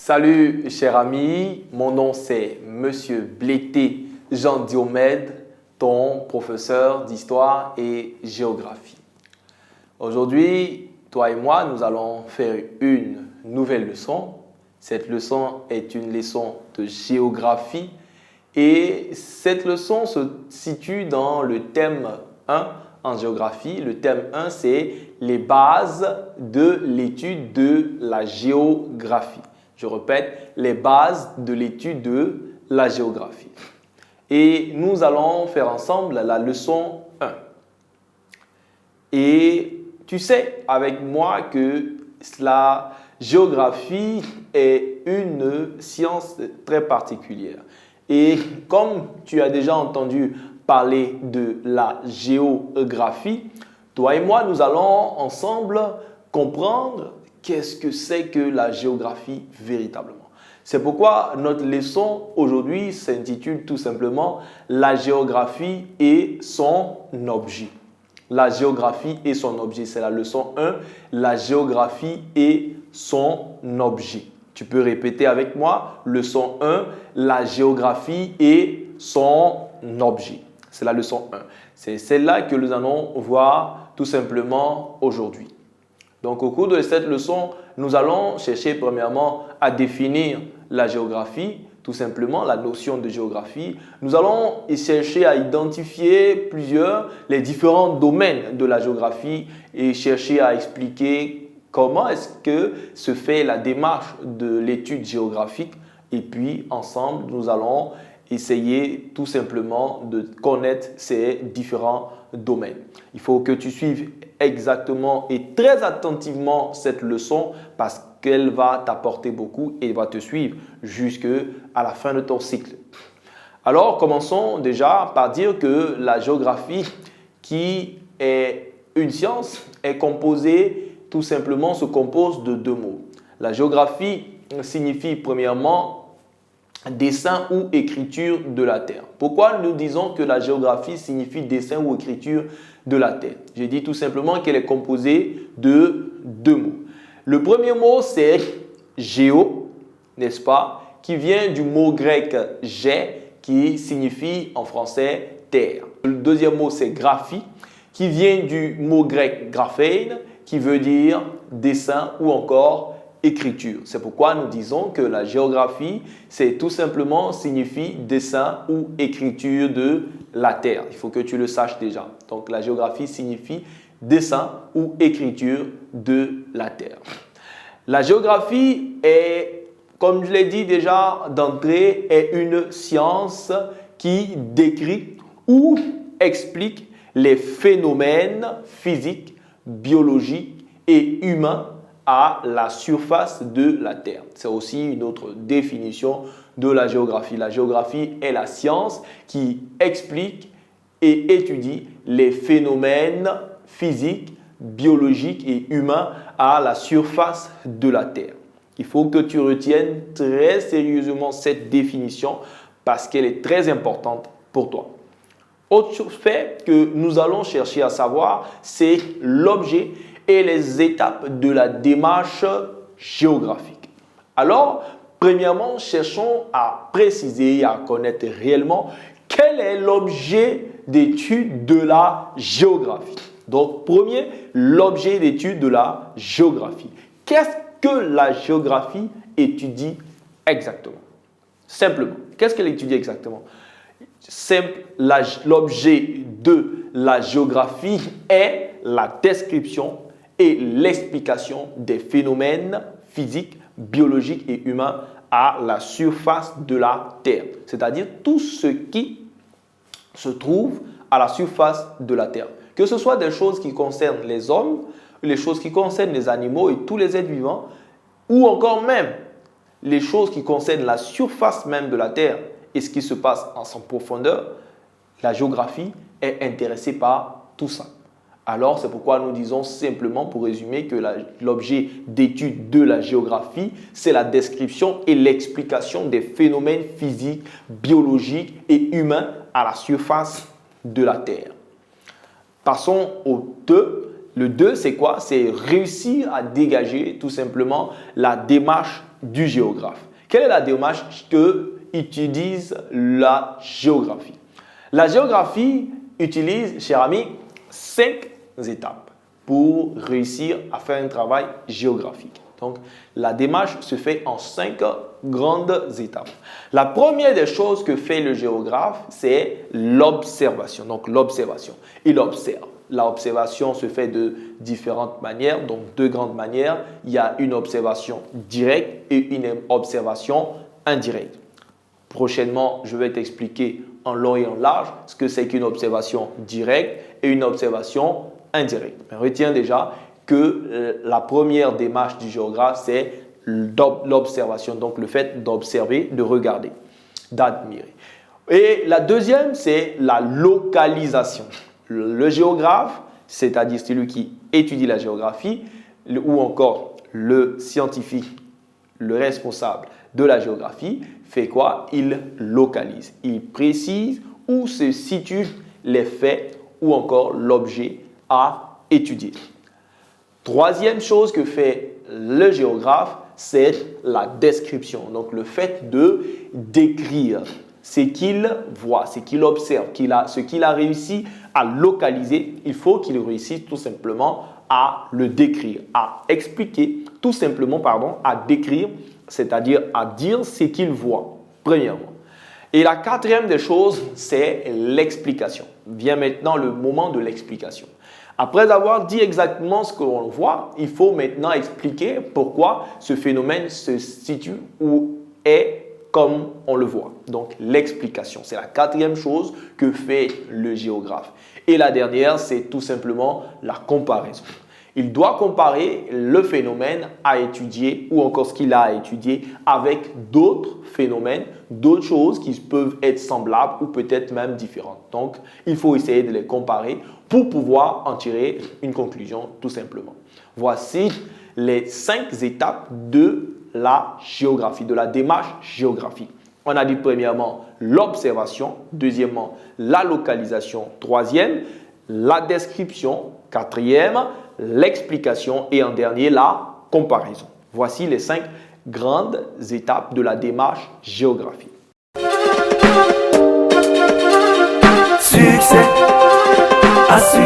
Salut cher ami, mon nom c'est Monsieur Blété Jean Diomède, ton professeur d'histoire et géographie. Aujourd'hui, toi et moi, nous allons faire une nouvelle leçon. Cette leçon est une leçon de géographie et cette leçon se situe dans le thème 1 en géographie. Le thème 1, c'est les bases de l'étude de la géographie. Je répète, les bases de l'étude de la géographie. Et nous allons faire ensemble la leçon 1. Et tu sais avec moi que la géographie est une science très particulière. Et comme tu as déjà entendu parler de la géographie, toi et moi, nous allons ensemble comprendre qu'est-ce que c'est que la géographie véritablement. C'est pourquoi notre leçon aujourd'hui s'intitule tout simplement « La géographie et son objet ». La géographie et son objet, c'est la leçon 1. La géographie et son objet. Tu peux répéter avec moi, leçon 1, la géographie et son objet. C'est la leçon 1. C'est celle-là que nous allons voir tout simplement aujourd'hui. Donc, au cours de cette leçon, nous allons chercher premièrement à définir la géographie, tout simplement la notion de géographie. Nous allons chercher à identifier les différents domaines de la géographie et chercher à expliquer comment est-ce que se fait la démarche de l'étude géographique. Et puis, ensemble, nous allons essayer tout simplement de connaître ces différents domaines. Il faut que tu suives exactement et très attentivement cette leçon parce qu'elle va t'apporter beaucoup et va te suivre jusqu'à la fin de ton cycle. Alors, commençons déjà par dire que la géographie, qui est une science, est composée, tout simplement, se compose de deux mots. La géographie signifie premièrement dessin ou écriture de la terre. Pourquoi nous disons que la géographie signifie dessin ou écriture de la terre? J'ai dit tout simplement qu'elle est composée de deux mots. Le premier mot, c'est géo, n'est-ce pas, qui vient du mot grec gé, qui signifie en français terre. Le deuxième mot, c'est graphie, qui vient du mot grec graphein, qui veut dire dessin ou encore écriture. C'est pourquoi nous disons que la géographie, c'est tout simplement signifie dessin ou écriture de la terre. Il faut que tu le saches déjà. Donc, la géographie signifie dessin ou écriture de la terre. La géographie est, comme je l'ai dit déjà d'entrée, est une science qui décrit ou explique les phénomènes physiques, biologiques et humains à la surface de la Terre. C'est aussi une autre définition de la géographie. La géographie est la science qui explique et étudie les phénomènes physiques, biologiques et humains à la surface de la Terre. Il faut que tu retiennes très sérieusement cette définition parce qu'elle est très importante pour toi. Autre fait que nous allons chercher à savoir, c'est l'objet et les étapes de la démarche géographique. Alors, premièrement, cherchons à préciser et à connaître réellement quel est l'objet d'étude de la géographie. Donc, premier, l'objet d'étude de la géographie. Qu'est-ce que la géographie étudie exactement? Simplement, qu'est-ce qu'elle étudie exactement? Simple, l'objet de la géographie est la description et l'explication des phénomènes physiques, biologiques et humains à la surface de la Terre. C'est-à-dire tout ce qui se trouve à la surface de la Terre. Que ce soit des choses qui concernent les hommes, les choses qui concernent les animaux et tous les êtres vivants, ou encore même les choses qui concernent la surface même de la Terre et ce qui se passe en son profondeur, la géographie est intéressée par tout ça. Alors, c'est pourquoi nous disons simplement, pour résumer, que l'objet d'étude de la géographie, c'est la description et l'explication des phénomènes physiques, biologiques et humains à la surface de la Terre. Passons au 2. Le 2, c'est quoi? C'est réussir à dégager tout simplement la démarche du géographe. Quelle est la démarche que utilise la géographie? La géographie utilise, cher ami, 5 étapes pour réussir à faire un travail géographique. Donc, la démarche se fait en 5 grandes étapes. La première des choses que fait le géographe, c'est l'observation. Donc, l'observation. Il observe. L'observation se fait de différentes manières, donc 2 grandes manières. Il y a une observation directe et une observation indirecte. Prochainement, je vais t'expliquer en long et en large ce que c'est qu'une observation directe et une observation indirecte. Mais retiens déjà que la première démarche du géographe, c'est l'observation, donc le fait d'observer, de regarder, d'admirer. Et la deuxième, c'est la localisation. Le géographe, c'est-à-dire celui qui étudie la géographie, ou encore le scientifique, le responsable de la géographie, fait quoi? Il localise, il précise où se situent les faits ou encore l'objet à étudier. Troisième chose que fait le géographe, c'est la description. Donc, le fait de décrire ce qu'il voit, ce qu'il observe, ce qu'il a réussi à localiser. Il faut qu'il réussisse tout simplement à le décrire, à expliquer, tout simplement, à décrire, c'est-à-dire à dire ce qu'il voit, premièrement. Et la quatrième des choses, c'est l'explication. Vient maintenant le moment de l'explication. Après avoir dit exactement ce que l'on voit, il faut maintenant expliquer pourquoi ce phénomène se situe ou est comme on le voit. Donc, l'explication, c'est la quatrième chose que fait le géographe. Et la dernière, c'est tout simplement la comparaison. Il doit comparer le phénomène à étudier ou encore ce qu'il a à étudier avec d'autres phénomènes, d'autres choses qui peuvent être semblables ou peut-être même différentes. Donc, il faut essayer de les comparer pour pouvoir en tirer une conclusion tout simplement. Voici les 5 étapes de la géographie, de la démarche géographique. On a dit premièrement l'observation, deuxièmement la localisation, troisième la description, quatrième l'explication et en dernier la comparaison. Voici les 5 grandes étapes de la démarche géographique. Succès.